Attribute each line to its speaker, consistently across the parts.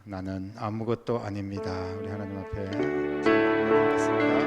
Speaker 1: 나는 아무것도 아닙니다. 우리 하나님 앞에 기도하겠습니다.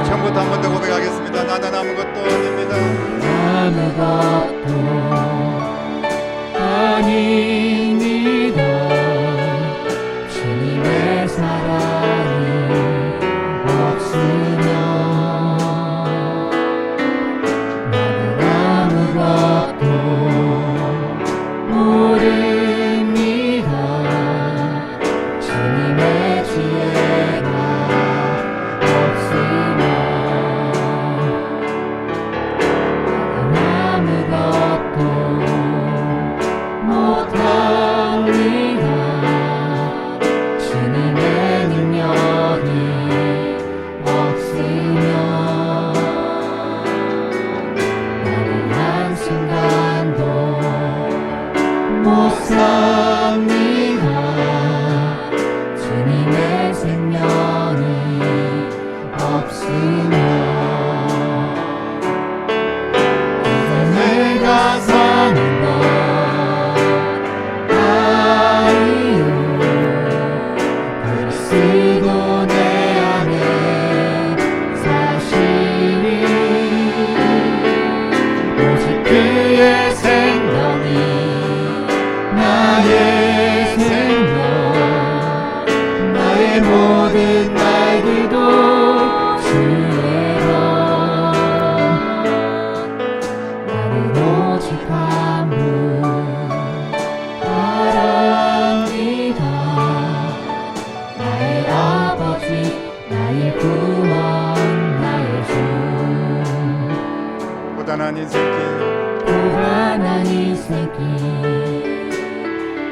Speaker 1: 처음부터 한 번 더 고백하겠습니다. 나는 아무것도 아닙니다.
Speaker 2: 아무것도 아닙니다. 주님의 사랑이 없으면 나는 아무것도 모릅니다. 주님의 지혜가 없으면 아무것도 못합니다. 주님의 능력이 없으면 나는 한순간도 못 삽니다. 주님의 생명이 없으면 내가 사는 것 아니요. 그리스도 내 안에 사시니 오직 그의 생명이 나의 생명, 나의 모든 날들도 주의 것. 오직 한 분 바랍니다. 나의 아버지, 나의 구원, 나의 주.
Speaker 1: 고단한 인생길
Speaker 2: 고단한 인생길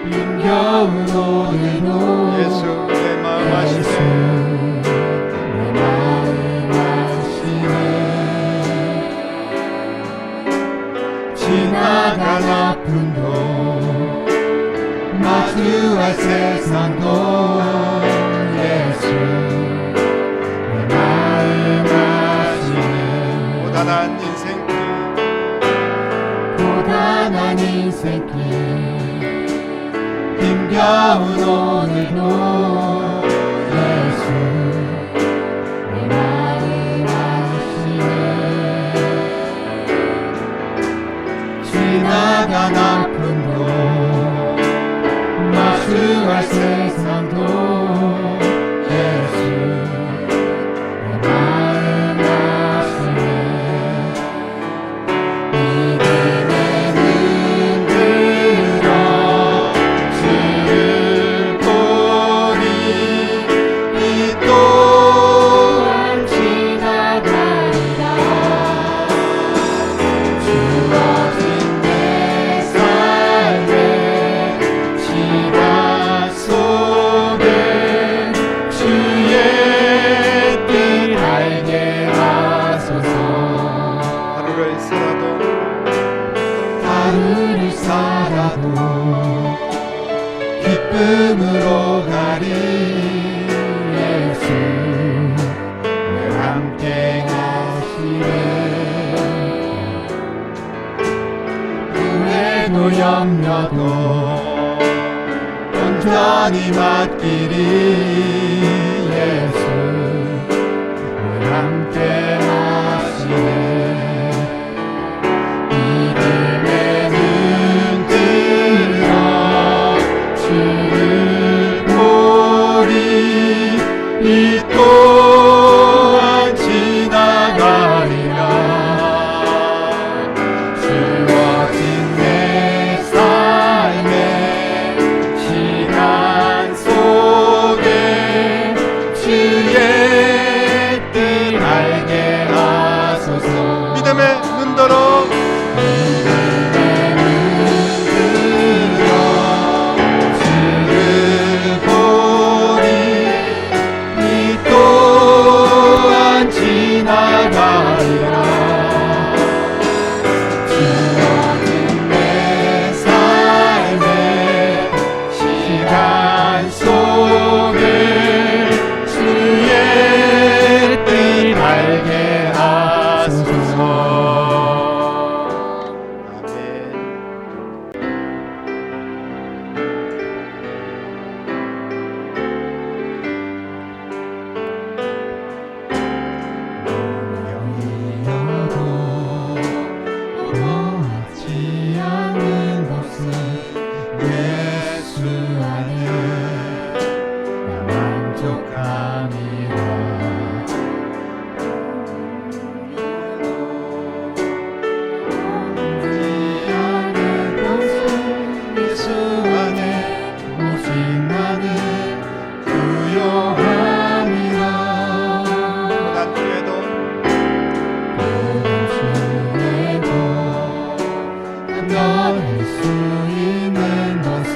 Speaker 2: 힘겨운 오늘도
Speaker 1: 예수 내 마음 아시네.
Speaker 2: 내 마음 아시네. 지나간 아픔도 마주할 세상도 예수 내 마음 아시네.
Speaker 1: 고단한 인생길
Speaker 2: 고단한 인생길 힘겨운 오늘도 예수 내 마음 아시네. 지나간 아픔도 마주할 세상도 예수 내 마음 아시네. 믿음의 눈 들어 주를 보니 이 또한 지나가리라. 주어진 내 삶의 시간 속에 주의 뜻 알게 하소서.
Speaker 1: 하루를 살아도
Speaker 2: 하루를 살아도 기쁨으로 가리. 예수 늘 함께 하시네. 후회도 염려도 온전히 맡기리. 예수 늘 만족함이라
Speaker 1: 예수 안에
Speaker 2: 오직 나는 부요함이라
Speaker 1: 고난 중에도
Speaker 2: 고난 중에도 견딜 수 있는 것은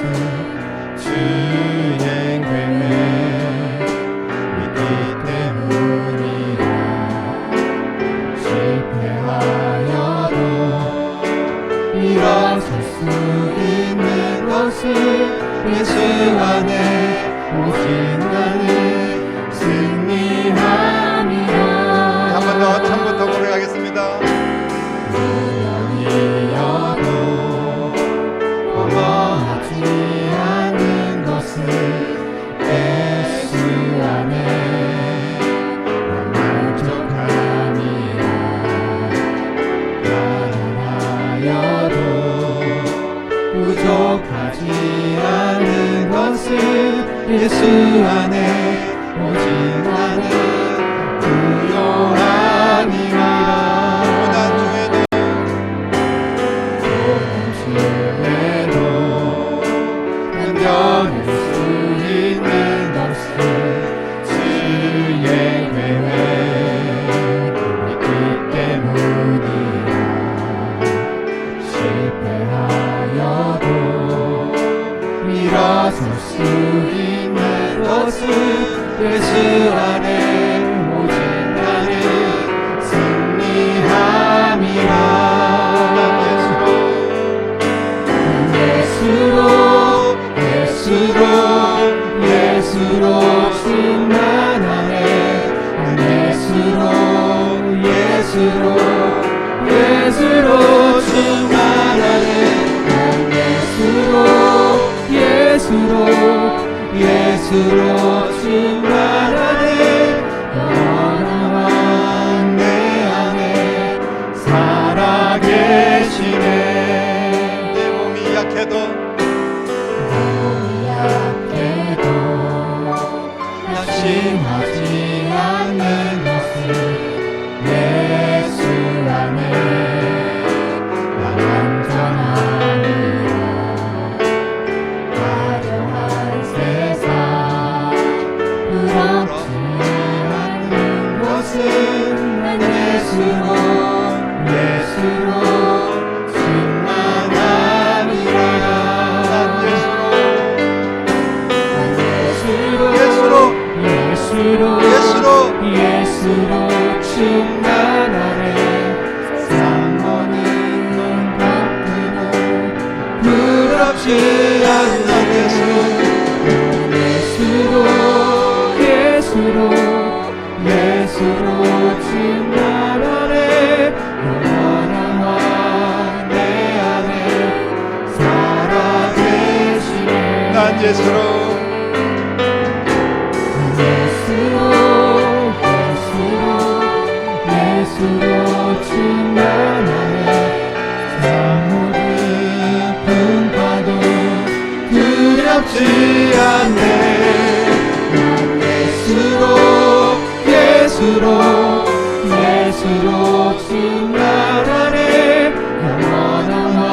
Speaker 2: 주의 계획 믿기 때문이라 실패하여도 일어설 수 있는 것은 예수 안에 오직 나는 승리함이라
Speaker 1: 한 번 더 처음부터 고백하겠습니다.
Speaker 2: 우연이어도 허망하지 않는 것은 예수 안에 난 만족함이라 가난하여도 부족하지 않은 것은 예수 안에 오직 나는 부요함이라
Speaker 1: 고난 중에도
Speaker 2: 고난중에도 견뎌낼 수 있는 것은 주의 계획 믿기 때문이라 실패하여도 일어설 수 있는 것은 예수 안에 오직 나는 승리함이라 예수로 충만하네 난 예수로 충만하네 난 예수로 충만하네 영원한 내 안에 살아계시네
Speaker 1: 내 몸이 약해도
Speaker 2: 낙심하지 않는 것은 예수 안에 난 안전함이라 화려한 세상 부럽지 않는 것은 난 예수로 충만함이라 난 예수로 충만하네 세상 모든 건 바꾸고 부럽지 않는 예수로 충만하네 영원한 내 안에 살아계시네
Speaker 1: 난 예수로
Speaker 2: 충만하네 자 모든 풍파도 두렵지 않네 난 예수로 충만하네 영원한 왕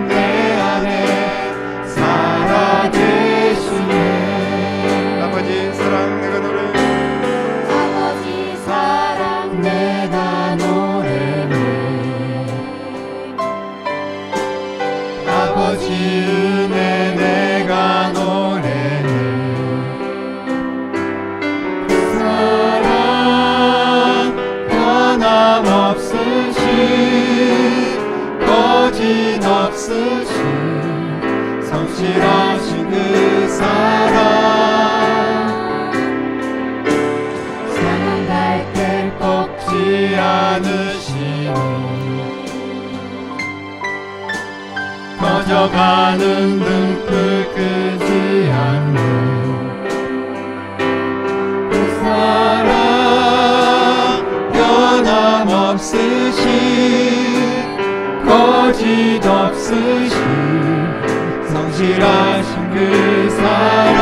Speaker 2: 내 안에 살아계시네
Speaker 1: 아버지 사랑 내가 노래
Speaker 2: 아버지 사랑 내가 노래네 아버지 은혜 내가 노래네 그 사랑 변함없으신 거짓없으신 성실하신 그 사랑 상한 갈때 꺾지 않으시고 꺼져가는 등불 끄지 않는 그 사랑 변함없으신 거짓없으신 성실하신 그 사랑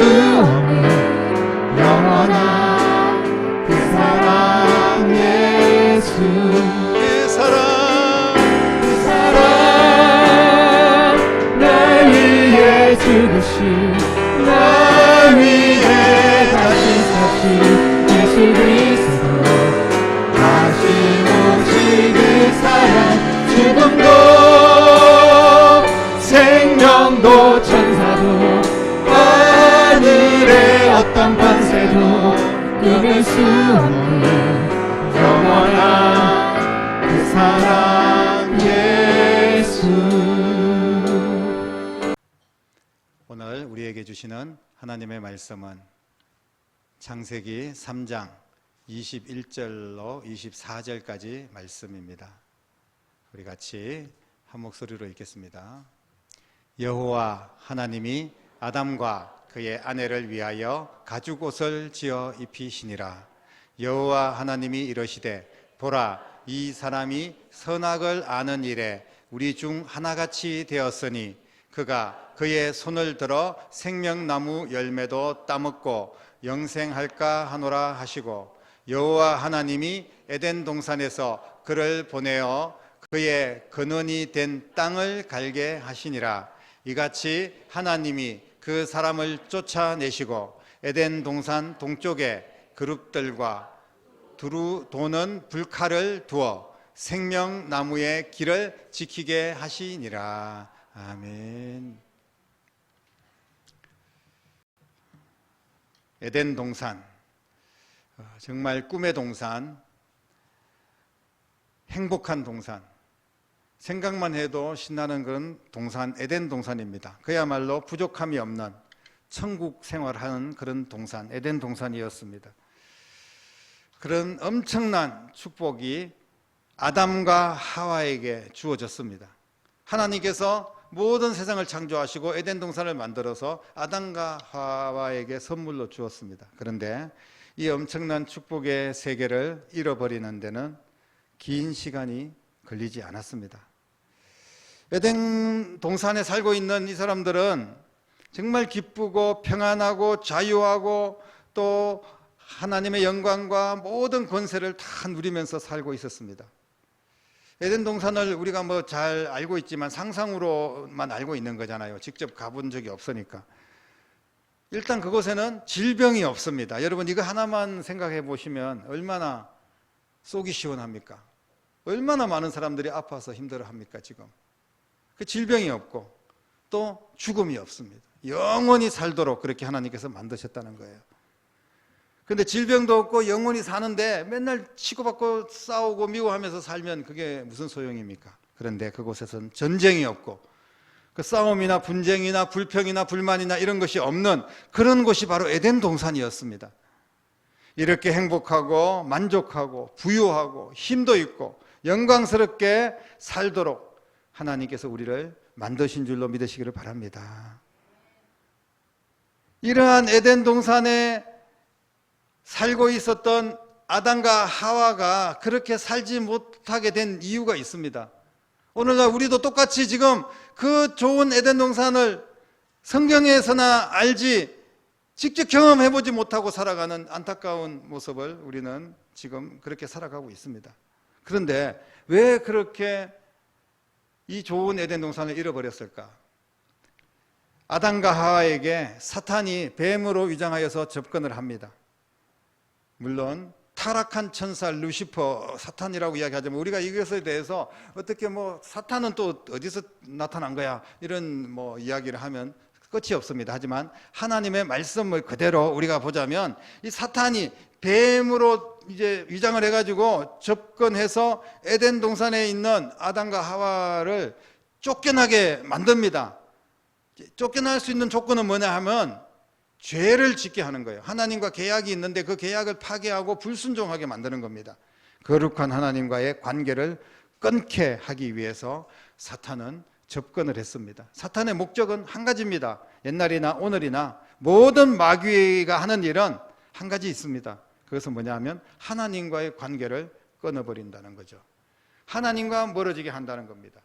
Speaker 2: 없는 영원한 그 사랑 예수.
Speaker 1: 그 사랑
Speaker 2: 날 위해 죽으신, 날 위해 다시 사신 예수 그리스도. 다시 오실 그 사랑, 죽음도 생명도 천사도 하늘의 어떤 권세도 끊을 수 없는 영원한 그 사랑 예수.
Speaker 1: 오늘 우리에게 주시는 하나님의 말씀은 창세기 3장 21절로 24절까지 말씀입니다. 우리 같이 한 목소리로 읽겠습니다. 여호와 하나님이 아담과 그의 아내를 위하여 가죽옷을 지어 입히시니라. 여호와 하나님이 이러시되 보라, 이 사람이 선악을 아는 일에 우리 중 하나같이 되었으니 그가 그의 손을 들어 생명나무 열매도 따먹고 영생할까 하노라 하시고, 여호와 하나님이 에덴 동산에서 그를 보내어 그의 근원이 된 땅을 갈게 하시니라. 이같이 하나님이 그 사람을 쫓아내시고 에덴 동산 동쪽에 그룹들과 두루 도는 불칼을 두어 생명나무의 길을 지키게 하시니라. 아멘. 에덴 동산, 정말 꿈의 동산, 행복한 동산, 생각만 해도 신나는 그런 동산, 에덴 동산입니다. 그야말로 부족함이 없는 천국 생활하는 그런 동산, 에덴 동산이었습니다. 그런 엄청난 축복이 아담과 하와에게 주어졌습니다. 하나님께서 모든 세상을 창조하시고 에덴 동산을 만들어서 아담과 하와에게 선물로 주었습니다. 그런데 이 엄청난 축복의 세계를 잃어버리는 데는 긴 시간이 걸리지 않았습니다. 에덴 동산에 살고 있는 이 사람들은 정말 기쁘고 평안하고 자유하고 또 하나님의 영광과 모든 권세를 다 누리면서 살고 있었습니다. 에덴 동산을 우리가 뭐 잘 알고 있지만 상상으로만 알고 있는 거잖아요. 직접 가본 적이 없으니까. 일단 그곳에는 질병이 없습니다. 여러분 이거 하나만 생각해 보시면 얼마나 속이 시원합니까? 얼마나 많은 사람들이 아파서 힘들어합니까 지금. 그 질병이 없고 또 죽음이 없습니다. 영원히 살도록 그렇게 하나님께서 만드셨다는 거예요. 근데 질병도 없고 영원히 사는데 맨날 치고받고 싸우고 미워하면서 살면 그게 무슨 소용입니까? 그런데 그곳에서는 전쟁이 없고 그 싸움이나 분쟁이나 불평이나 불만이나 이런 것이 없는 그런 곳이 바로 에덴 동산이었습니다. 이렇게 행복하고 만족하고 부유하고 힘도 있고 영광스럽게 살도록 하나님께서 우리를 만드신 줄로 믿으시기를 바랍니다. 이러한 에덴 동산에 살고 있었던 아담과 하와가 그렇게 살지 못하게 된 이유가 있습니다. 오늘날 우리도 똑같이 지금 그 좋은 에덴 동산을 성경에서나 알지 직접 경험해보지 못하고 살아가는 안타까운 모습을 우리는 지금 그렇게 살아가고 있습니다. 그런데 왜 그렇게 이 좋은 에덴 동산을 잃어버렸을까? 아담과 하와에게 사탄이 뱀으로 위장하여서 접근을 합니다. 물론 타락한 천사 루시퍼, 사탄이라고 이야기하지만 우리가 이것에 대해서 어떻게 뭐 사탄은 또 어디서 나타난 거야 이런 뭐 이야기를 하면 끝이 없습니다. 하지만 하나님의 말씀을 그대로 우리가 보자면 이 사탄이 뱀으로 이제 위장을 해가지고 접근해서 에덴 동산에 있는 아담과 하와를 쫓겨나게 만듭니다. 쫓겨날 수 있는 조건은 뭐냐 하면 죄를 짓게 하는 거예요. 하나님과 계약이 있는데 그 계약을 파괴하고 불순종하게 만드는 겁니다. 거룩한 하나님과의 관계를 끊게 하기 위해서 사탄은 접근을 했습니다. 사탄의 목적은 한 가지입니다. 옛날이나 오늘이나 모든 마귀가 하는 일은 한 가지 있습니다. 그것은 뭐냐 하면 하나님과의 관계를 끊어버린다는 거죠. 하나님과 멀어지게 한다는 겁니다.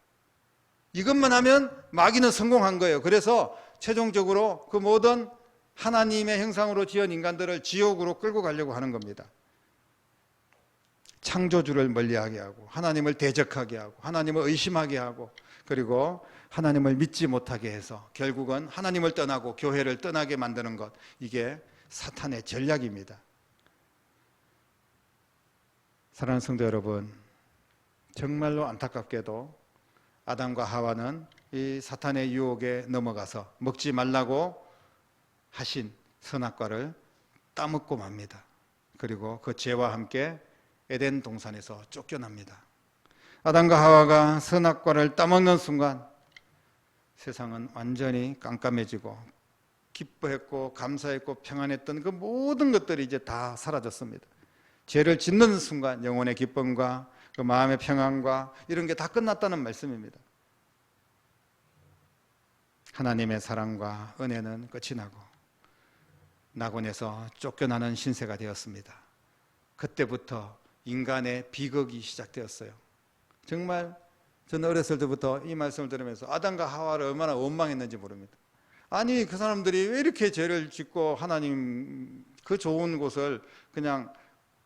Speaker 1: 이것만 하면 마귀는 성공한 거예요. 그래서 최종적으로 그 모든 하나님의 형상으로 지은 인간들을 지옥으로 끌고 가려고 하는 겁니다. 창조주를 멀리하게 하고 하나님을 대적하게 하고 하나님을 의심하게 하고 그리고 하나님을 믿지 못하게 해서 결국은 하나님을 떠나고 교회를 떠나게 만드는 것, 이게 사탄의 전략입니다. 사랑하는 성도 여러분, 정말로 안타깝게도 아담과 하와는 이 사탄의 유혹에 넘어가서 먹지 말라고 하신 선악과를 따먹고 맙니다. 그리고 그 죄와 함께 에덴 동산에서 쫓겨납니다. 아담과 하와가 선악과를 따먹는 순간 세상은 완전히 깜깜해지고 기뻐했고 감사했고 평안했던 그 모든 것들이 이제 다 사라졌습니다. 죄를 짓는 순간 영혼의 기쁨과 그 마음의 평안과 이런 게 다 끝났다는 말씀입니다. 하나님의 사랑과 은혜는 끝이 나고 낙원에서 쫓겨나는 신세가 되었습니다. 그때부터 인간의 비극이 시작되었어요. 정말 저는 어렸을 때부터 이 말씀을 들으면서 아담과 하와를 얼마나 원망했는지 모릅니다. 아니, 그 사람들이 왜 이렇게 죄를 짓고 하나님 그 좋은 곳을 그냥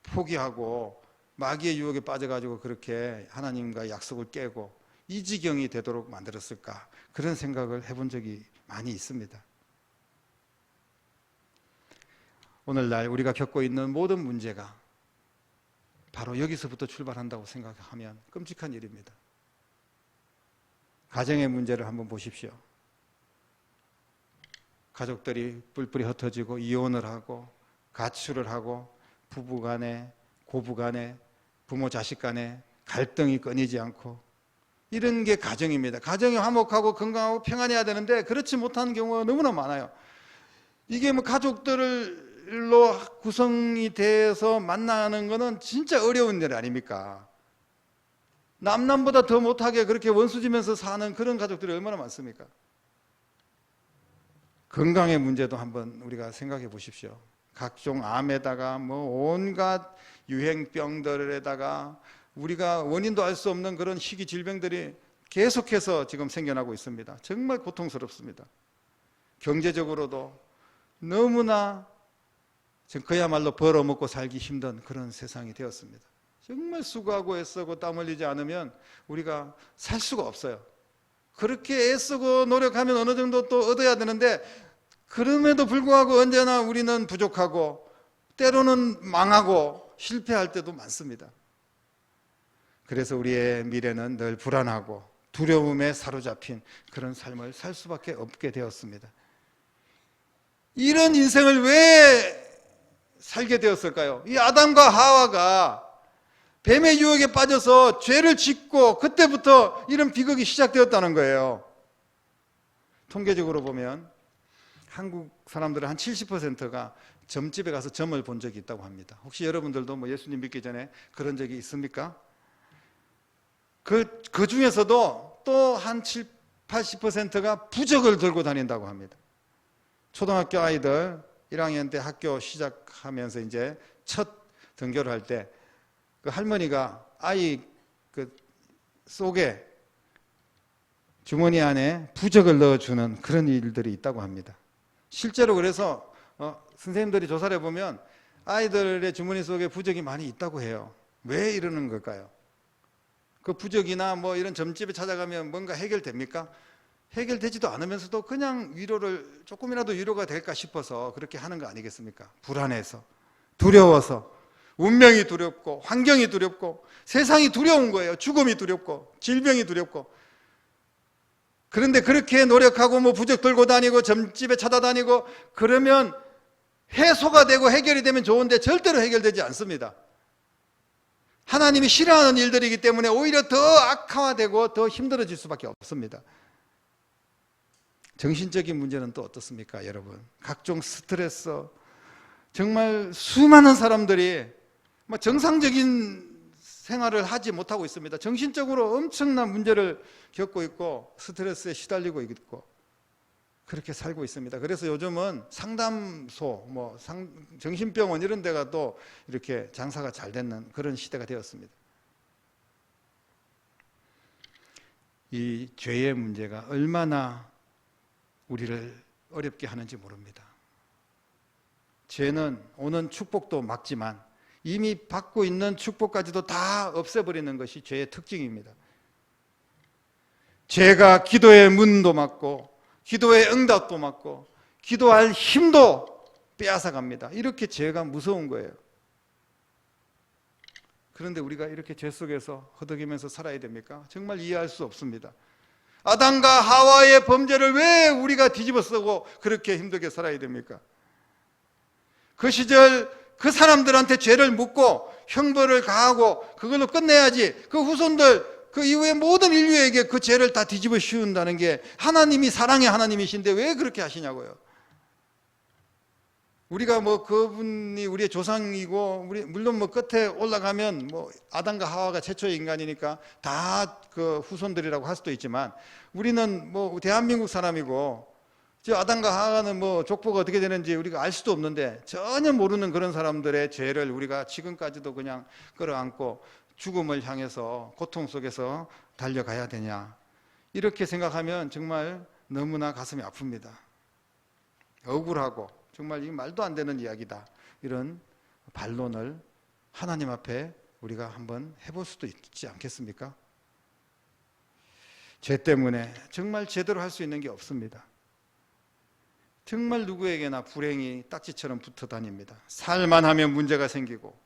Speaker 1: 포기하고 마귀의 유혹에 빠져가지고 그렇게 하나님과 약속을 깨고 이 지경이 되도록 만들었을까, 그런 생각을 해본 적이 많이 있습니다. 오늘날 우리가 겪고 있는 모든 문제가 바로 여기서부터 출발한다고 생각하면 끔찍한 일입니다. 가정의 문제를 한번 보십시오. 가족들이 뿔뿔이 흩어지고 이혼을 하고 가출을 하고 부부 간에 고부 간에 부모 자식 간에 갈등이 끊이지 않고, 이런 게 가정입니다. 가정이 화목하고 건강하고 평안해야 되는데 그렇지 못한 경우가 너무나 많아요. 이게 뭐 가족들로 구성이 돼서 만나는 거는 진짜 어려운 일 아닙니까? 남남보다 더 못하게 그렇게 원수지면서 사는 그런 가족들이 얼마나 많습니까? 건강의 문제도 한번 우리가 생각해 보십시오. 각종 암에다가 뭐 온갖 유행병들에다가 우리가 원인도 알 수 없는 그런 희귀 질병들이 계속해서 지금 생겨나고 있습니다. 정말 고통스럽습니다. 경제적으로도 너무나 그야말로 벌어먹고 살기 힘든 그런 세상이 되었습니다. 정말 수고하고 애쓰고 땀 흘리지 않으면 우리가 살 수가 없어요. 그렇게 애쓰고 노력하면 어느 정도 또 얻어야 되는데, 그럼에도 불구하고 언제나 우리는 부족하고 때로는 망하고 실패할 때도 많습니다. 그래서 우리의 미래는 늘 불안하고 두려움에 사로잡힌 그런 삶을 살 수밖에 없게 되었습니다. 이런 인생을 왜 살게 되었을까요? 이 아담과 하와가 뱀의 유혹에 빠져서 죄를 짓고 그때부터 이런 비극이 시작되었다는 거예요. 통계적으로 보면 한국 사람들의 한 70%가 점집에 가서 점을 본 적이 있다고 합니다. 혹시 여러분들도 뭐 예수님 믿기 전에 그런 적이 있습니까? 그 중에서도 또 한 80%가 부적을 들고 다닌다고 합니다. 초등학교 아이들 1학년 때 학교 시작하면서 이제 첫 등교를 할 때 그 할머니가 아이 그 속에 주머니 안에 부적을 넣어주는 그런 일들이 있다고 합니다. 실제로 그래서 선생님들이 조사를 해보면 아이들의 주머니 속에 부적이 많이 있다고 해요. 왜 이러는 걸까요? 그 부적이나 뭐 이런 점집에 찾아가면 뭔가 해결됩니까? 해결되지도 않으면서도 그냥 위로를, 조금이라도 위로가 될까 싶어서 그렇게 하는 거 아니겠습니까? 불안해서, 두려워서, 운명이 두렵고 환경이 두렵고 세상이 두려운 거예요. 죽음이 두렵고 질병이 두렵고. 그런데 그렇게 노력하고 뭐 부적 들고 다니고 점집에 찾아다니고 그러면 해소가 되고 해결이 되면 좋은데 절대로 해결되지 않습니다. 하나님이 싫어하는 일들이기 때문에 오히려 더 악화되고 더 힘들어질 수밖에 없습니다. 정신적인 문제는 또 어떻습니까, 여러분? 각종 스트레스, 정말 수많은 사람들이 뭐 정상적인 생활을 하지 못하고 있습니다. 정신적으로 엄청난 문제를 겪고 있고 스트레스에 시달리고 있고 그렇게 살고 있습니다. 그래서 요즘은 상담소, 정신병원 이런 데가 또 이렇게 장사가 잘 되는 그런 시대가 되었습니다. 이 죄의 문제가 얼마나 우리를 어렵게 하는지 모릅니다. 죄는 오는 축복도 막지만 이미 받고 있는 축복까지도 다 없애버리는 것이 죄의 특징입니다. 죄가 기도의 문도 막고 기도의 응답도 막고 기도할 힘도 빼앗아갑니다. 이렇게 죄가 무서운 거예요. 그런데 우리가 이렇게 죄 속에서 허덕이면서 살아야 됩니까? 정말 이해할 수 없습니다. 아담과 하와의 범죄를 왜 우리가 뒤집어 쓰고 그렇게 힘들게 살아야 됩니까? 그 시절 그 사람들한테 죄를 묻고 형벌을 가하고 그걸로 끝내야지 그 후손들 그 이후에 모든 인류에게 그 죄를 다 뒤집어 씌운다는 게 하나님이 사랑의 하나님이신데 왜 그렇게 하시냐고요. 우리가 뭐 그분이 우리의 조상이고 우리 물론 뭐 끝에 올라가면 뭐 아담과 하와가 최초의 인간이니까 다 그 후손들이라고 할 수도 있지만 우리는 뭐 대한민국 사람이고 저 아담과 하와는 뭐 족보가 어떻게 되는지 우리가 알 수도 없는데 전혀 모르는 그런 사람들의 죄를 우리가 지금까지도 그냥 끌어안고 죽음을 향해서 고통 속에서 달려가야 되냐 이렇게 생각하면 정말 너무나 가슴이 아픕니다. 억울하고 정말 이 말도 안 되는 이야기다. 이런 반론을 하나님 앞에 우리가 한번 해볼 수도 있지 않겠습니까? 죄 때문에 정말 제대로 할 수 있는 게 없습니다. 정말 누구에게나 불행이 딱지처럼 붙어 다닙니다. 살만 하면 문제가 생기고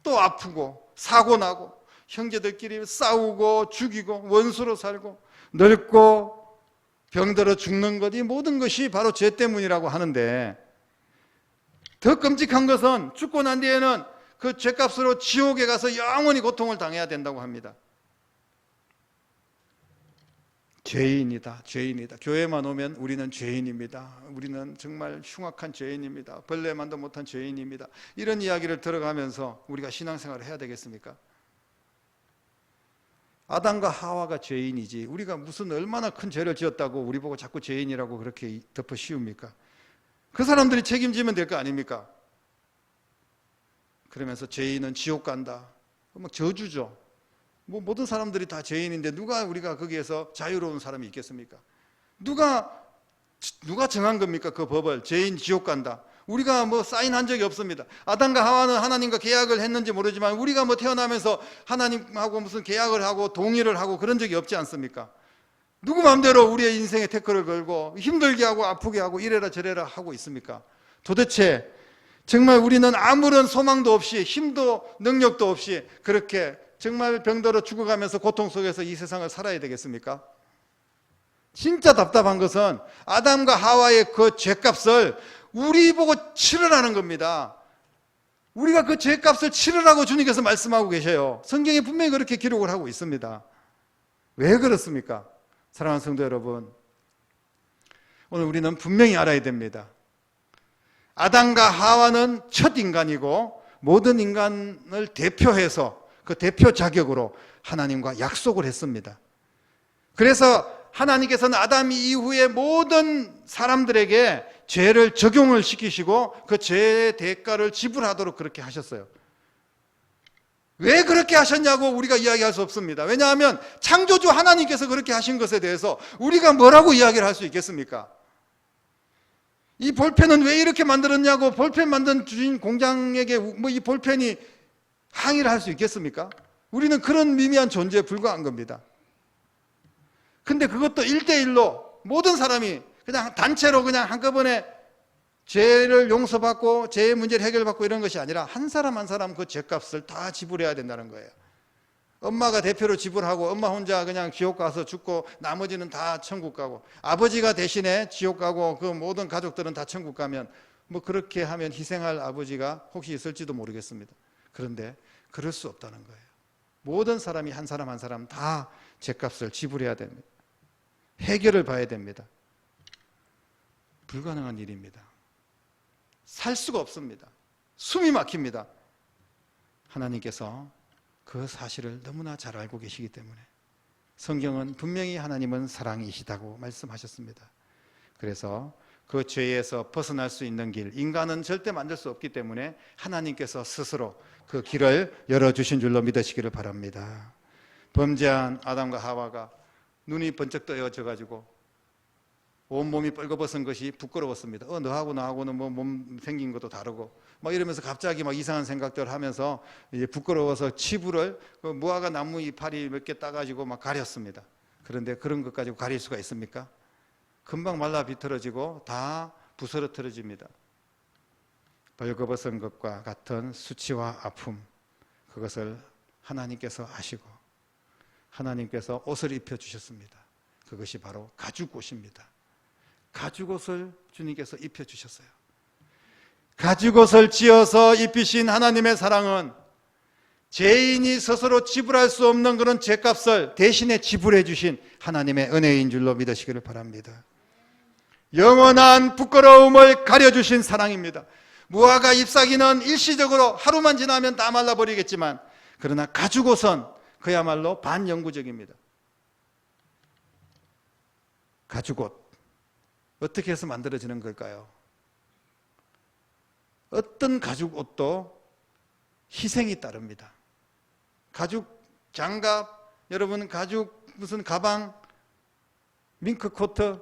Speaker 1: 또 아프고 사고 나고 형제들끼리 싸우고 죽이고 원수로 살고 늙고 병들어 죽는 것, 이 모든 것이 바로 죄 때문이라고 하는데 더 끔찍한 것은 죽고 난 뒤에는 그 죄값으로 지옥에 가서 영원히 고통을 당해야 된다고 합니다. 죄인이다, 죄인이다. 교회만 오면 우리는 죄인입니다. 우리는 정말 흉악한 죄인입니다. 벌레만도 못한 죄인입니다. 이런 이야기를 들어가면서 우리가 신앙생활을 해야 되겠습니까? 아담과 하와가 죄인이지 우리가 무슨 얼마나 큰 죄를 지었다고 우리 보고 자꾸 죄인이라고 그렇게 덮어 씌웁니까? 그 사람들이 책임지면 될 거 아닙니까? 그러면서 죄인은 지옥 간다. 막 저주죠. 뭐 모든 사람들이 다 죄인인데 누가 우리가 거기에서 자유로운 사람이 있겠습니까? 누가 정한 겁니까? 그 법을. 죄인 지옥 간다. 우리가 뭐 사인한 적이 없습니다. 아담과 하와는 하나님과 계약을 했는지 모르지만 우리가 뭐 태어나면서 하나님하고 무슨 계약을 하고 동의를 하고 그런 적이 없지 않습니까? 누구 마음대로 우리의 인생에 태클을 걸고 힘들게 하고 아프게 하고 이래라 저래라 하고 있습니까? 도대체 정말 우리는 아무런 소망도 없이 힘도 능력도 없이 그렇게 정말 병들어 죽어가면서 고통 속에서 이 세상을 살아야 되겠습니까? 진짜 답답한 것은 아담과 하와의 그 죄값을 우리 보고 치르라는 겁니다. 우리가 그 죄값을 치르라고 주님께서 말씀하고 계셔요. 성경에 분명히 그렇게 기록을 하고 있습니다. 왜 그렇습니까? 사랑하는 성도 여러분, 오늘 우리는 분명히 알아야 됩니다. 아담과 하와는 첫 인간이고 모든 인간을 대표해서 그 대표 자격으로 하나님과 약속을 했습니다. 그래서 하나님께서는 아담 이후에 모든 사람들에게 죄를 적용을 시키시고 그 죄의 대가를 지불하도록 그렇게 하셨어요. 왜 그렇게 하셨냐고 우리가 이야기할 수 없습니다. 왜냐하면 창조주 하나님께서 그렇게 하신 것에 대해서 우리가 뭐라고 이야기를 할 수 있겠습니까? 이 볼펜은 왜 이렇게 만들었냐고 볼펜 만든 주인 공장에게 뭐 이 볼펜이 항의를 할 수 있겠습니까? 우리는 그런 미미한 존재에 불과한 겁니다. 근데 그것도 1대1로 모든 사람이 그냥 단체로 그냥 한꺼번에 죄를 용서받고 죄의 문제를 해결받고 이런 것이 아니라 한 사람 한 사람 그 죄값을 다 지불해야 된다는 거예요. 엄마가 대표로 지불하고 엄마 혼자 그냥 지옥 가서 죽고 나머지는 다 천국 가고 아버지가 대신에 지옥 가고 그 모든 가족들은 다 천국 가면 뭐 그렇게 하면 희생할 아버지가 혹시 있을지도 모르겠습니다. 그런데 그럴 수 없다는 거예요. 모든 사람이 한 사람 한 사람 다 죄값을 지불해야 됩니다. 해결을 봐야 됩니다. 불가능한 일입니다. 살 수가 없습니다. 숨이 막힙니다. 하나님께서 그 사실을 너무나 잘 알고 계시기 때문에 성경은 분명히 하나님은 사랑이시다고 말씀하셨습니다. 그래서 그 죄에서 벗어날 수 있는 길, 인간은 절대 만들 수 없기 때문에 하나님께서 스스로 그 길을 열어주신 줄로 믿으시기를 바랍니다. 범죄한 아담과 하와가 눈이 번쩍 떠여져 가지고 온몸이 뻘거벗은 것이 부끄러웠습니다. 너하고 나하고는 뭐 몸 생긴 것도 다르고 막 이러면서 갑자기 막 이상한 생각들을 하면서 이제 부끄러워서 치부를 그 무화과 나무 이파리 몇 개 따가지고 막 가렸습니다. 그런데 그런 것 가지고 가릴 수가 있습니까? 금방 말라 비틀어지고 다 부스러뜨려집니다. 벌거벗은 것과 같은 수치와 아픔, 그것을 하나님께서 아시고 하나님께서 옷을 입혀주셨습니다. 그것이 바로 가죽옷입니다. 가죽옷을 주님께서 입혀주셨어요. 가죽옷을 지어서 입히신 하나님의 사랑은 죄인이 스스로 지불할 수 없는 그런 죄값을 대신에 지불해 주신 하나님의 은혜인 줄로 믿으시기를 바랍니다. 영원한 부끄러움을 가려주신 사랑입니다. 무화과 잎사귀는 일시적으로 하루만 지나면 다 말라버리겠지만 그러나 가죽옷은 그야말로 반영구적입니다. 가죽옷 어떻게 해서 만들어지는 걸까요? 어떤 가죽옷도 희생이 따릅니다. 가죽 장갑, 여러분 가죽 무슨 가방, 밍크 코트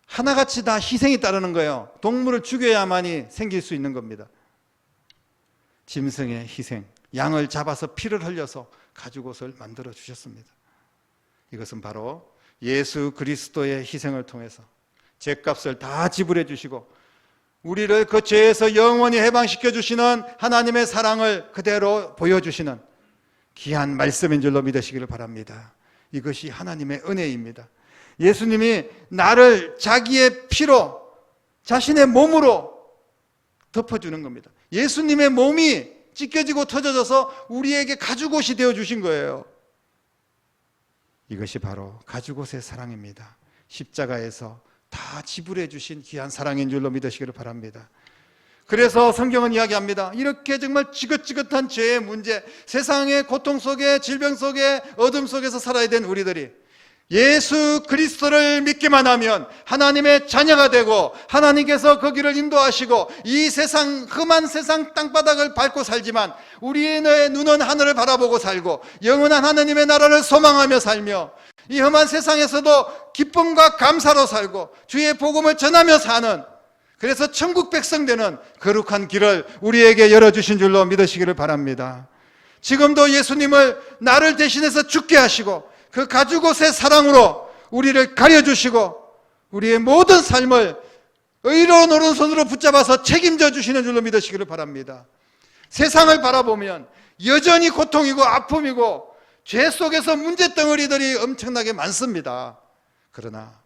Speaker 1: 하나같이 다 희생이 따르는 거예요. 동물을 죽여야만이 생길 수 있는 겁니다. 짐승의 희생, 양을 잡아서 피를 흘려서 가죽옷을 만들어 주셨습니다. 이것은 바로 예수 그리스도의 희생을 통해서 죄값을 다 지불해 주시고 우리를 그 죄에서 영원히 해방시켜 주시는 하나님의 사랑을 그대로 보여주시는 귀한 말씀인 줄로 믿으시기를 바랍니다. 이것이 하나님의 은혜입니다. 예수님이 나를 자기의 피로 자신의 몸으로 덮어주는 겁니다. 예수님의 몸이 찢겨지고 터져져서 우리에게 가죽옷이 되어주신 거예요. 이것이 바로 가죽옷의 사랑입니다. 십자가에서 다 지불해 주신 귀한 사랑인 줄로 믿으시기를 바랍니다. 그래서 성경은 이야기합니다. 이렇게 정말 지긋지긋한 죄의 문제, 세상의 고통 속에 질병 속에 어둠 속에서 살아야 된 우리들이 예수 그리스도를 믿기만 하면 하나님의 자녀가 되고 하나님께서 거기를 인도하시고 이 세상 험한 세상 땅바닥을 밟고 살지만 우리의 눈은 하늘을 바라보고 살고 영원한 하나님의 나라를 소망하며 살며 이 험한 세상에서도 기쁨과 감사로 살고 주의 복음을 전하며 사는, 그래서 천국 백성 되는 거룩한 길을 우리에게 열어주신 줄로 믿으시기를 바랍니다. 지금도 예수님을 나를 대신해서 죽게 하시고 그 가죽옷의 사랑으로 우리를 가려주시고 우리의 모든 삶을 의로운 오른손으로 붙잡아서 책임져 주시는 줄로 믿으시기를 바랍니다. 세상을 바라보면 여전히 고통이고 아픔이고 죄 속에서 문제덩어리들이 엄청나게 많습니다. 그러나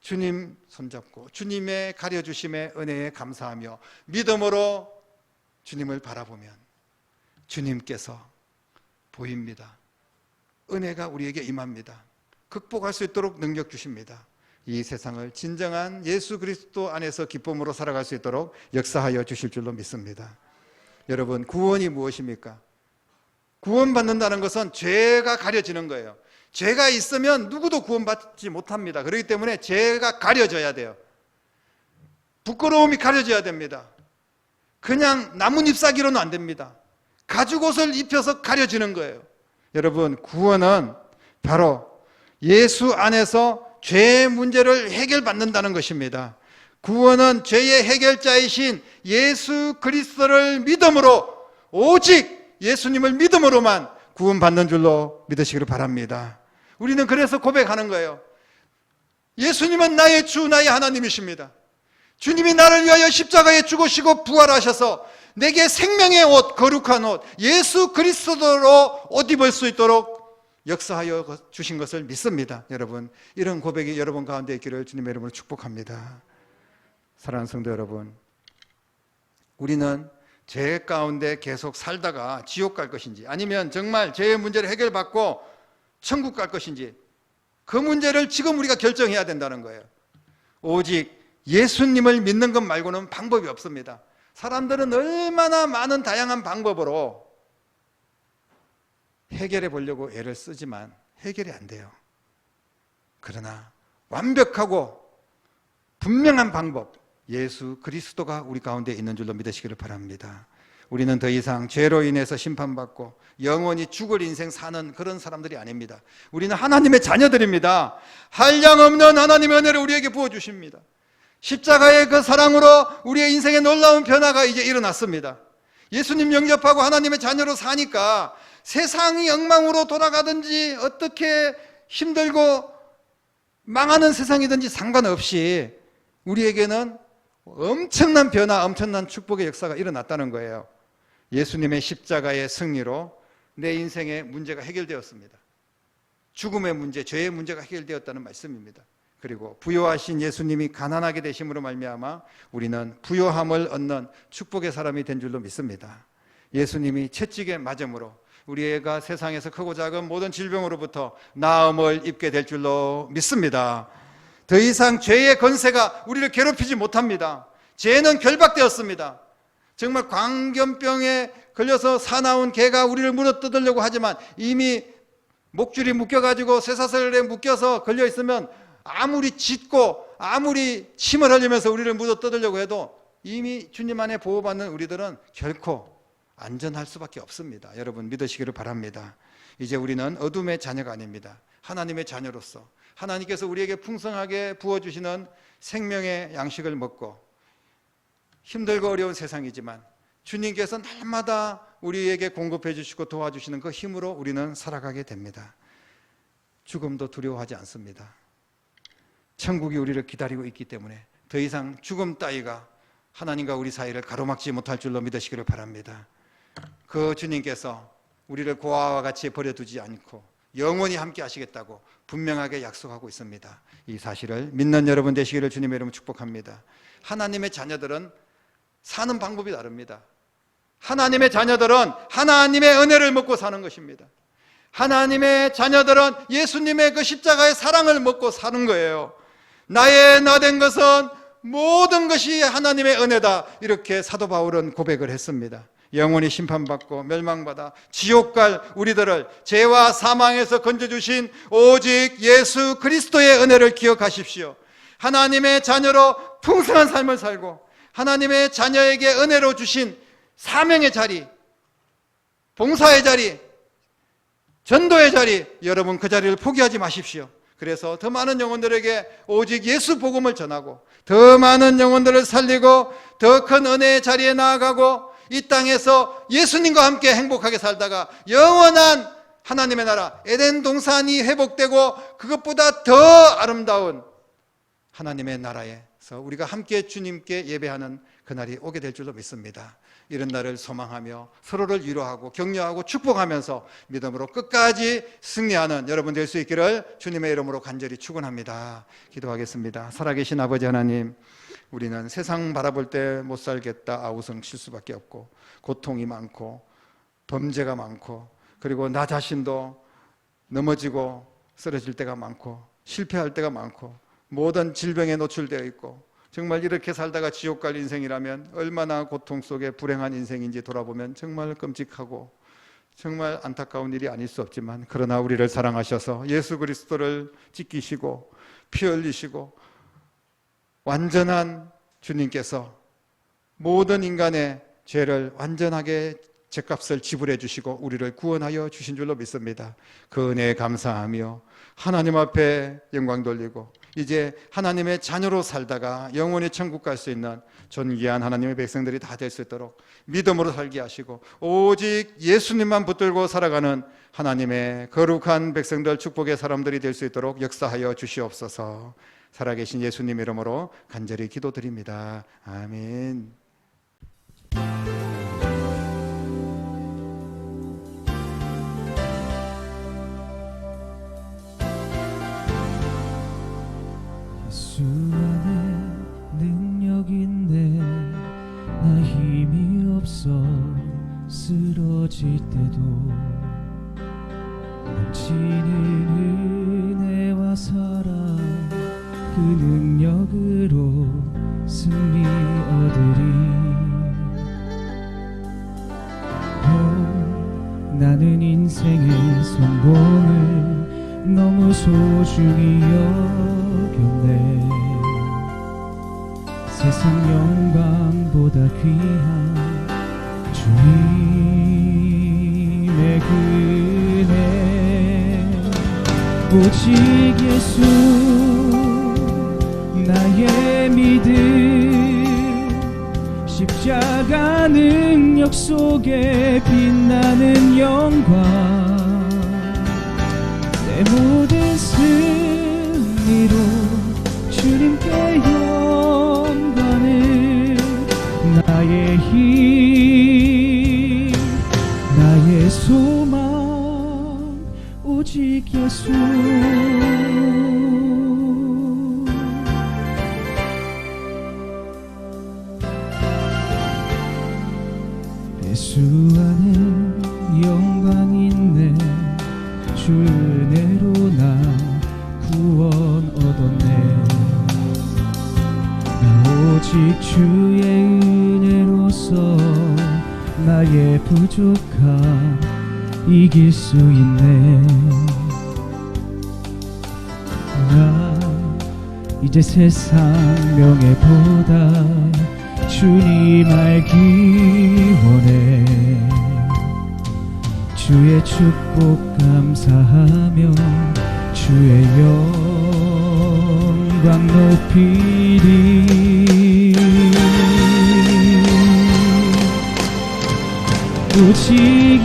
Speaker 1: 주님 손잡고 주님의 가려주심의 은혜에 감사하며 믿음으로 주님을 바라보면 주님께서 보입니다. 은혜가 우리에게 임합니다. 극복할 수 있도록 능력 주십니다. 이 세상을 진정한 예수 그리스도 안에서 기쁨으로 살아갈 수 있도록 역사하여 주실 줄로 믿습니다. 여러분, 구원이 무엇입니까? 구원받는다는 것은 죄가 가려지는 거예요. 죄가 있으면 누구도 구원받지 못합니다. 그렇기 때문에 죄가 가려져야 돼요. 부끄러움이 가려져야 됩니다. 그냥 나뭇잎사귀로는 안 됩니다. 가죽옷을 입혀서 가려지는 거예요. 여러분, 구원은 바로 예수 안에서 죄의 문제를 해결받는다는 것입니다. 구원은 죄의 해결자이신 예수 그리스도를 믿음으로, 오직 예수님을 믿음으로만 구원받는 줄로 믿으시기를 바랍니다. 우리는 그래서 고백하는 거예요. 예수님은 나의 주, 나의 하나님이십니다. 주님이 나를 위하여 십자가에 죽으시고 부활하셔서 내게 생명의 옷, 거룩한 옷, 예수 그리스도로 옷 입을 수 있도록 역사하여 주신 것을 믿습니다. 여러분, 이런 고백이 여러분 가운데 있기를 주님의 이름으로 축복합니다. 사랑하는 성도 여러분, 우리는 죄 가운데 계속 살다가 지옥 갈 것인지 아니면 정말 죄의 문제를 해결받고 천국 갈 것인지 그 문제를 지금 우리가 결정해야 된다는 거예요. 오직 예수님을 믿는 것 말고는 방법이 없습니다. 사람들은 얼마나 많은 다양한 방법으로 해결해 보려고 애를 쓰지만 해결이 안 돼요. 그러나 완벽하고 분명한 방법, 예수 그리스도가 우리 가운데 있는 줄로 믿으시기를 바랍니다. 우리는 더 이상 죄로 인해서 심판받고 영원히 죽을 인생 사는 그런 사람들이 아닙니다. 우리는 하나님의 자녀들입니다. 한량없는 하나님의 은혜를 우리에게 부어주십니다. 십자가의 그 사랑으로 우리의 인생에 놀라운 변화가 이제 일어났습니다. 예수님 영접하고 하나님의 자녀로 사니까 세상이 엉망으로 돌아가든지 어떻게 힘들고 망하는 세상이든지 상관없이 우리에게는 엄청난 변화, 엄청난 축복의 역사가 일어났다는 거예요. 예수님의 십자가의 승리로 내 인생의 문제가 해결되었습니다. 죽음의 문제, 죄의 문제가 해결되었다는 말씀입니다. 그리고 부요하신 예수님이 가난하게 되심으로 말미암아 우리는 부요함을 얻는 축복의 사람이 된 줄로 믿습니다. 예수님이 채찍에 맞음으로 우리가 세상에서 크고 작은 모든 질병으로부터 나음을 입게 될 줄로 믿습니다. 더 이상 죄의 권세가 우리를 괴롭히지 못합니다. 죄는 결박되었습니다. 정말 광견병에 걸려서 사나운 개가 우리를 물어뜯으려고 하지만 이미 목줄이 묶여가지고 쇠사슬에 묶여서 걸려있으면 아무리 짖고 아무리 침을 흘리면서 우리를 물어뜯으려고 해도 이미 주님 안에 보호받는 우리들은 결코 안전할 수밖에 없습니다. 여러분 믿으시기를 바랍니다. 이제 우리는 어둠의 자녀가 아닙니다. 하나님의 자녀로서 하나님께서 우리에게 풍성하게 부어주시는 생명의 양식을 먹고 힘들고 어려운 세상이지만 주님께서 날마다 우리에게 공급해 주시고 도와주시는 그 힘으로 우리는 살아가게 됩니다. 죽음도 두려워하지 않습니다. 천국이 우리를 기다리고 있기 때문에 더 이상 죽음 따위가 하나님과 우리 사이를 가로막지 못할 줄로 믿으시기를 바랍니다. 그 주님께서 우리를 고아와 같이 버려두지 않고 영원히 함께 하시겠다고 분명하게 약속하고 있습니다. 이 사실을 믿는 여러분 되시기를 주님의 이름으로 축복합니다. 하나님의 자녀들은 사는 방법이 다릅니다. 하나님의 자녀들은 하나님의 은혜를 먹고 사는 것입니다. 하나님의 자녀들은 예수님의 그 십자가의 사랑을 먹고 사는 거예요. 나의 나 된 것은 모든 것이 하나님의 은혜다, 이렇게 사도 바울은 고백을 했습니다. 영원히 심판받고 멸망받아 지옥 갈 우리들을 죄와 사망에서 건져주신 오직 예수 그리스도의 은혜를 기억하십시오. 하나님의 자녀로 풍성한 삶을 살고 하나님의 자녀에게 은혜로 주신 사명의 자리, 봉사의 자리, 전도의 자리, 여러분 그 자리를 포기하지 마십시오. 그래서 더 많은 영혼들에게 오직 예수 복음을 전하고 더 많은 영혼들을 살리고 더 큰 은혜의 자리에 나아가고 이 땅에서 예수님과 함께 행복하게 살다가 영원한 하나님의 나라 에덴 동산이 회복되고 그것보다 더 아름다운 하나님의 나라에서 우리가 함께 주님께 예배하는 그날이 오게 될 줄로 믿습니다. 이런 날을 소망하며 서로를 위로하고 격려하고 축복하면서 믿음으로 끝까지 승리하는 여러분 될 수 있기를 주님의 이름으로 간절히 축원합니다. 기도하겠습니다. 살아계신 아버지 하나님, 우리는 세상 바라볼 때 못 살겠다 아우성 칠 수밖에 없고 고통이 많고 범죄가 많고 그리고 나 자신도 넘어지고 쓰러질 때가 많고 실패할 때가 많고 모든 질병에 노출되어 있고 정말 이렇게 살다가 지옥 갈 인생이라면 얼마나 고통 속에 불행한 인생인지 돌아보면 정말 끔찍하고 정말 안타까운 일이 아닐 수 없지만 그러나 우리를 사랑하셔서 예수 그리스도를 지키시고 피 흘리시고 완전한 주님께서 모든 인간의 죄를 완전하게 죄값을 지불해 주시고 우리를 구원하여 주신 줄로 믿습니다. 그 은혜에 감사하며 하나님 앞에 영광 돌리고 이제 하나님의 자녀로 살다가 영원히 천국 갈 수 있는 존귀한 하나님의 백성들이 다 될 수 있도록 믿음으로 살게 하시고 오직 예수님만 붙들고 살아가는 하나님의 거룩한 백성들 축복의 사람들이 될 수 있도록 역사하여 주시옵소서. 살아계신 예수님 이름으로 간절히 기도드립니다. 아멘.
Speaker 2: 예수 안에 능력인데 나 힘이 없어 쓰러질 때도 넘치는 은혜와 사랑 그 능력으로 승리 얻으리. 나는 인생의 성공을 너무 소중히 여겼네. 세상 영광보다 귀한 주님의 은혜 오직 예수 나의 믿음 십자가 능력 속에 빛나는 영광 내 모든 승리로 주님께 영광을 나의 힘 나의 소망 오직 예수 예수 안에 영광 있네 주 은혜로 나 구원 얻었네 나 오직 주의 은혜로서 나의 부족함 이길 수 있네 나 이제 세상 명예보다 주님 알기 원해 주의 축복 감사하며 주의 영광 높이리 오직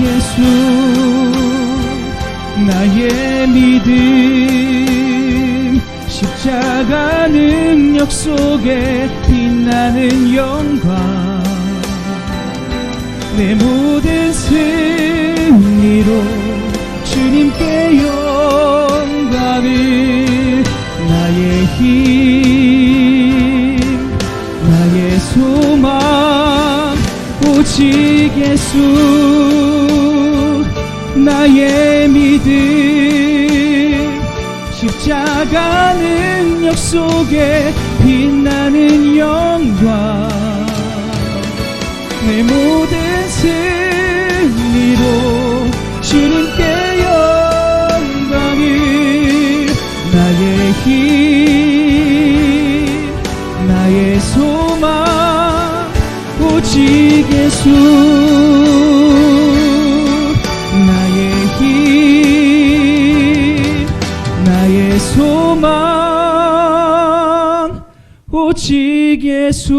Speaker 2: 예수 나의 믿음 십자가 능력 속에 빛나는 영광 내 모든 승리로 주님께 영광을 나의 힘 나의 소망 오직 예수 나의 믿음 십자가 능력 속에 빛나는 영광 내 모든 승리로 주님께 영광을 나의 힘 나의 소망 오직 예수 나의 힘 나의 소망 오직 예수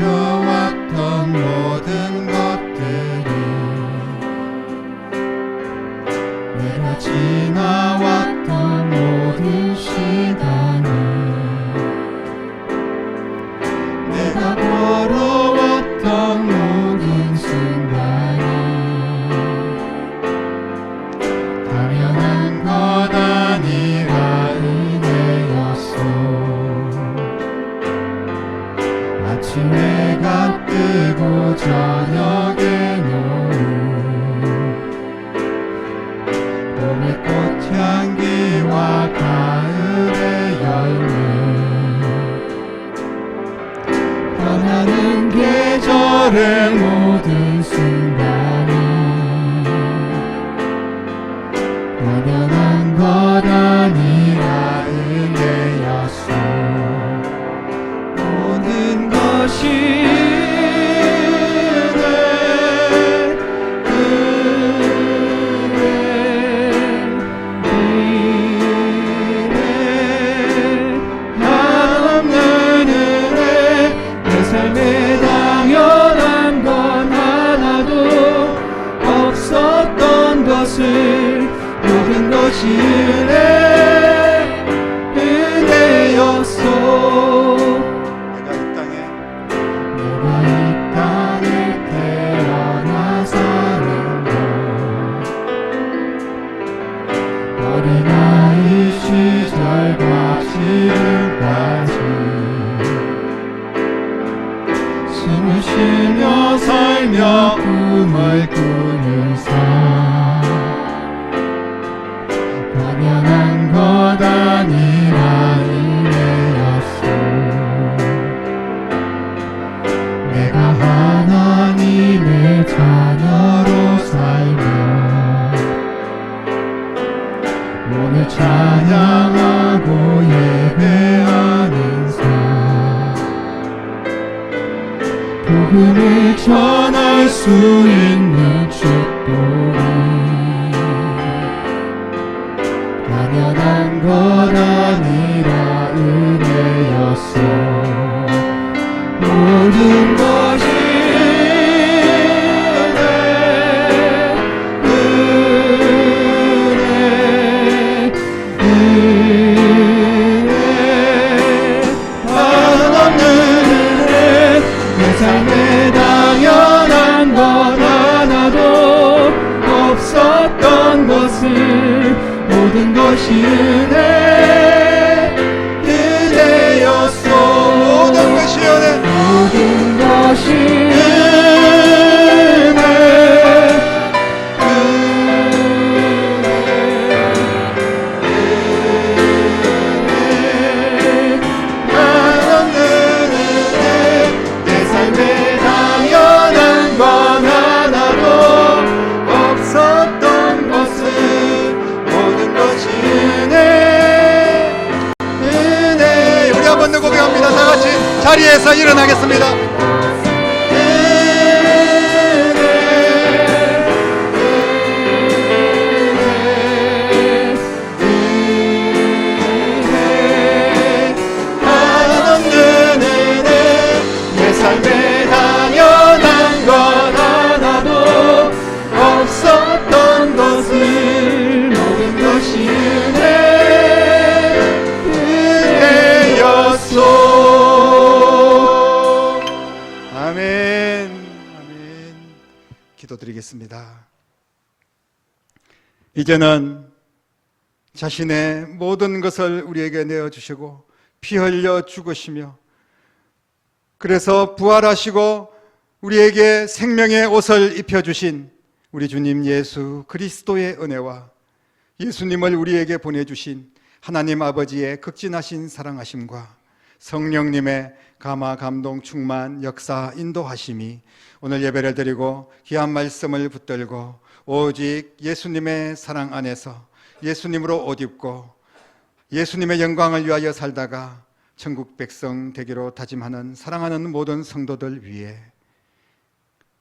Speaker 1: 두려웠던 모든 것들이 내가 지나왔던 모든 시간이 내가 걸어왔던 모든 순간이 당연한 것 아니라 은혜였어 아침 해가 뜨고 저녁에 노을 봄의 꽃향기와 가을의 열매 변하는 계절의 모든 순간이 변한 것 아니라 은혜였어 모든 것이 내 은혜 한없는 은혜 내 삶에 당연한 건 하나도 없었던 것을 모든 것이 은혜였어 내가 이 땅에 태어나 사는 것 어린아이 시절과 지금까지 숨을 쉬며 살며 꿈을 꾸는 삶 당연한
Speaker 3: 오늘 찬양하고 예배하는 삶 복음을 전할 수 있는 축복이 당연한 것 아니라 은혜였어 모든 것이 삶에 당연한 것 하나도 없었던 것을 모든 것이 은혜였소
Speaker 1: 모든 것이 은혜
Speaker 3: 모든 것이
Speaker 1: 고백합니다. 다 같이 자리에서 일어나겠습니다.
Speaker 3: 내 삶에 당연한 것 하나도 없었던 것을 모든 것이
Speaker 1: 아멘. 아멘. 기도드리겠습니다. 이제는 자신의 모든 것을 우리에게 내어주시고 피 흘려 죽으시며 그래서 부활하시고 우리에게 생명의 옷을 입혀주신 우리 주님 예수 그리스도의 은혜와 예수님을 우리에게 보내주신 하나님 아버지의 극진하신 사랑하심과 성령님의 감화 감동 충만 역사 인도하심이 오늘 예배를 드리고 귀한 말씀을 붙들고 오직 예수님의 사랑 안에서 예수님으로 옷 입고 예수님의 영광을 위하여 살다가 천국 백성 되기로 다짐하는 사랑하는 모든 성도들 위해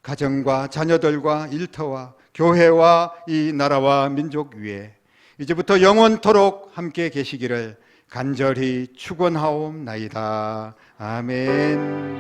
Speaker 1: 가정과 자녀들과 일터와 교회와 이 나라와 민족 위에 이제부터 영원토록 함께 계시기를 간절히 축원하옵나이다. 아멘.